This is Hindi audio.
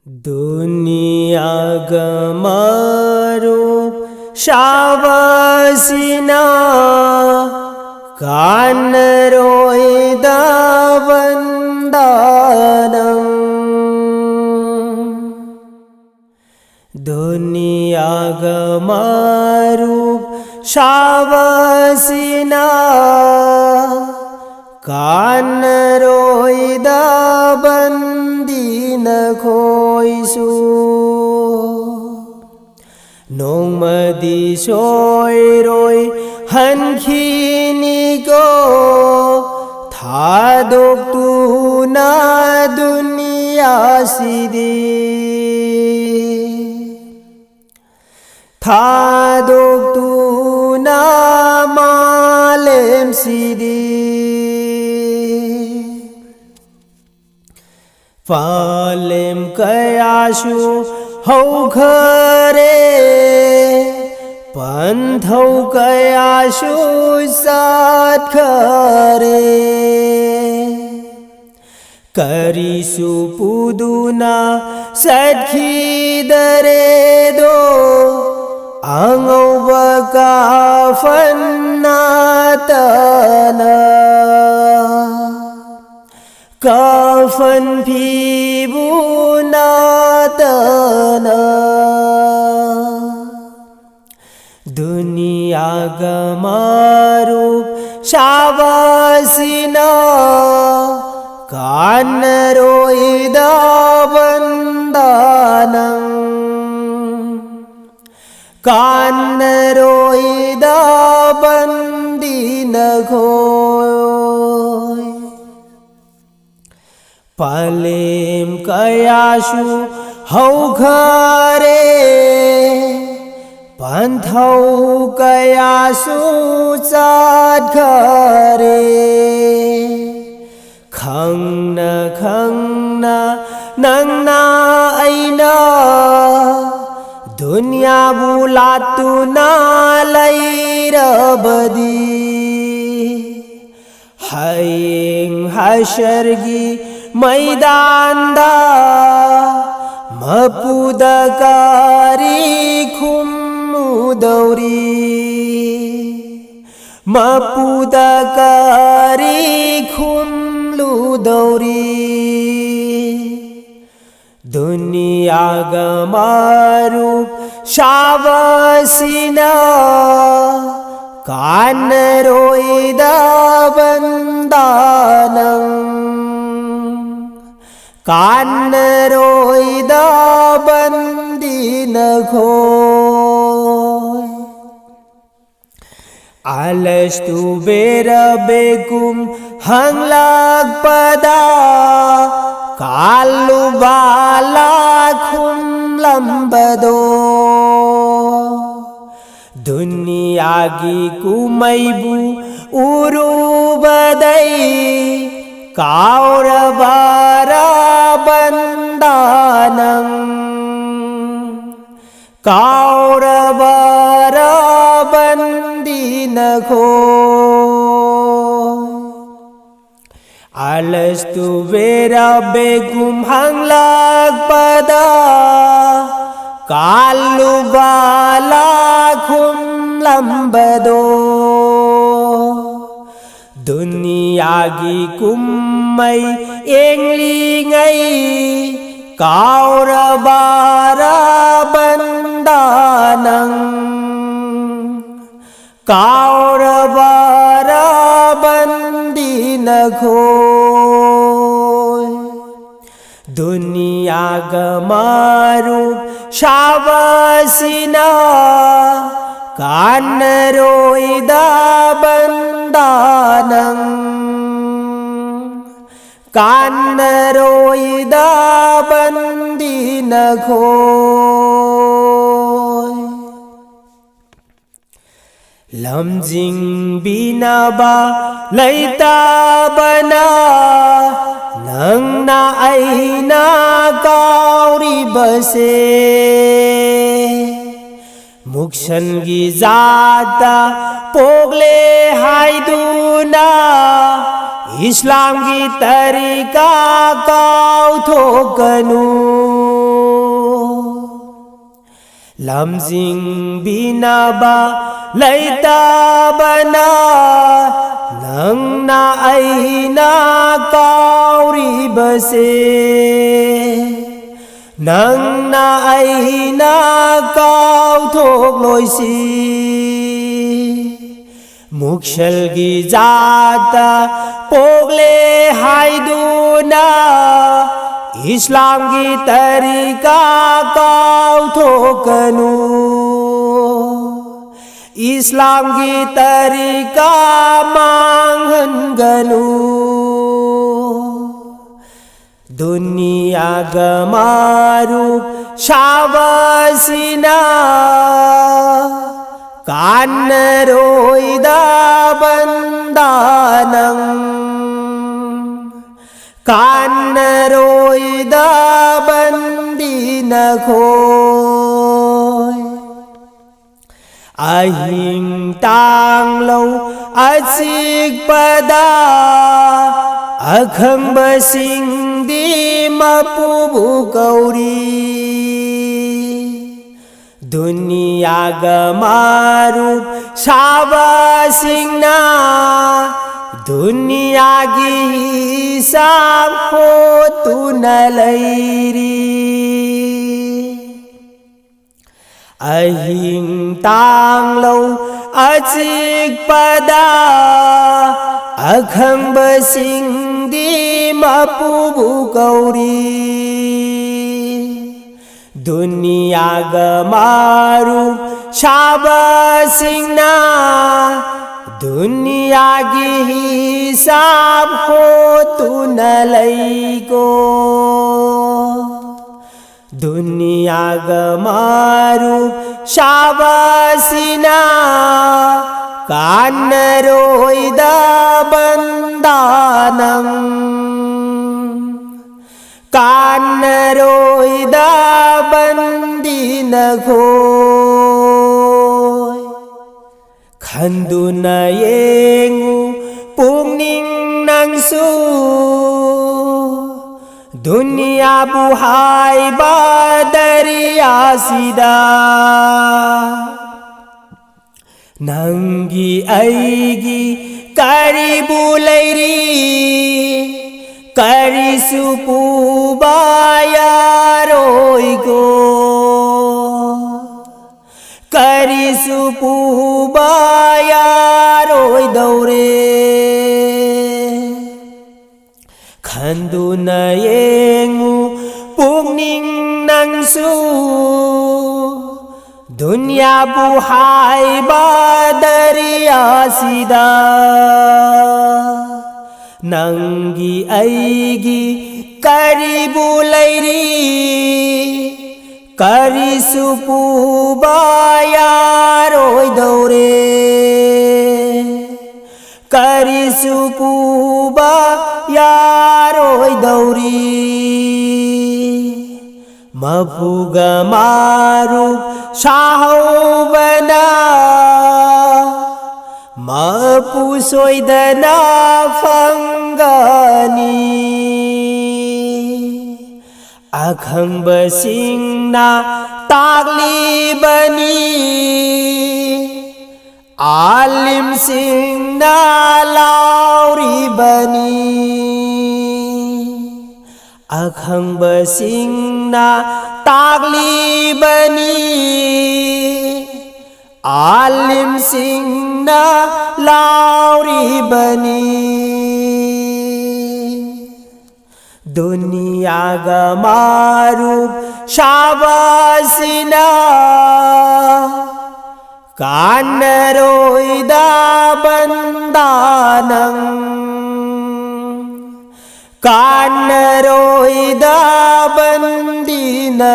दुनियागमारूप शावसिना कानरोइदावन्दानम् दुनियागमारूप शावसिना कानरोइदाबन्दिनखोइसु नोंमदि सोइरोइ हनखिनिको थादोक्तुना दुनियासिदि थादोक्तुना मालेमसिदि पालेम कयाशु हौखरे पंथौ कयाशु सात्खरे करिसु पुदुना सत्खिदरे दो आंगौ बकाफन्नातना काफन फिबुनातना दुनियागमारूप शावसिना कानरोइदावन्दानम् कानरोइदाबन्दिनखोइ पालेम कयाशु हौखरे पंथौ कयाशु सात्खरे खंगना खंगना नंगना ऐना दुनिया बुलातुना लैरबदी हयें हशरगी मैदानदा मपुदकारी खुमुदौरी मपुदकारी खुमलुदौरी दुनियागमारूप शावसिना कानरोइदावन्दानम् कानरोइदाबन्दिनखोइ अलस्तु बेरबेकुम हंगलाकपदा कालुबालाखुम लंबदो दुनियागी कुमैबु उरुबदै काउरबारा बन्दानम् काउरबारा बन्दिनखोइ अलस्तु बेरबेकुम हंगलाकपदा कालुबालाखुम लंबदो दुनियागी कुम्मै एंगलिङै काउरबारा बन्दानम् काउरबारा बन्दिनखोइ दुनियागमारूप शावसिना कानरोइदाबन्दानम् कानरोइदाबन्दिनखोइ लमजिङ बिनाबा लैताबना नंगना ऐना काउरी बसे मुक्षनगी जाता पोगले हाइदुना इस्लाम की तरीका काउ थोकनु ꯂꯝꯖꯤꯡꯕꯤꯅꯕ ꯂꯩꯇꯕꯅ ꯅꯪꯅ ꯑꯩꯅ ꯀꯥꯎꯔꯤꯕꯁꯦ ꯅꯪꯅ ꯑꯩꯅ ꯀꯥꯎꯊꯣꯛꯂꯣꯏꯁꯤ ꯃꯨꯛꯁꯜꯒꯤ ꯖꯥꯠꯇ ꯄꯣꯛꯂꯦ ꯍꯥꯏꯗꯨꯅ ꯏꯁꯂꯥꯝꯒꯤ ꯇꯔꯤꯀꯥ ꯀꯥꯎꯊꯣꯛꯀꯅꯨ इस्लाम की तरीका मांगनगनु दुनिया गमारू शावसिना कान्नरोइदा बंदानं कान्नरोइदा बंदीनखो अहिंग तांगलो अचिकपदा अखंबसिंगदी मपुबु कौरी दुनिया गमारू शावसिंगना दुनिया की हिसाब हो तू न लैरी अहिंग तांगलो अचिकपदा अखंबसिंगदी मपुबु कौरी दुनिया गमारू शावसिंगना दुनिया की हिसाब हो तू न लैको दुनिया गमारू शावसिना कान्नरोइदा बंदानं कान्नरोइदा बंदीनखो खंदुना येंगु पुंगनिंग नंगसु दुनिया बुहाइबा दरियासिदा नंगी ऐगी करीबु लैरी करिसु पुबा यारोइगो करिसु पुबा यारोइ दौरे खंदुना येंगु पुंगनिंग नंगसु दुनिया बुहाइबा दरियासिदा नंगी ऐगी करीबु लैरी करिसु पुबा यारोइ दौरे करिसु पुबा यारोइ दौरी मपुगमारू शाहौबना मपुसोइदना फंगनी अखंबसिंगना तागलीबनी आलिम सिंगना लाउरी बनी अखंबसिंगना तागलीबनी आलिम सिंगना लाउरी बनी दुनिया गमारू शावसिना कान्नरोइदा बंदानं कान्नरोइदा बंदीनखोइसु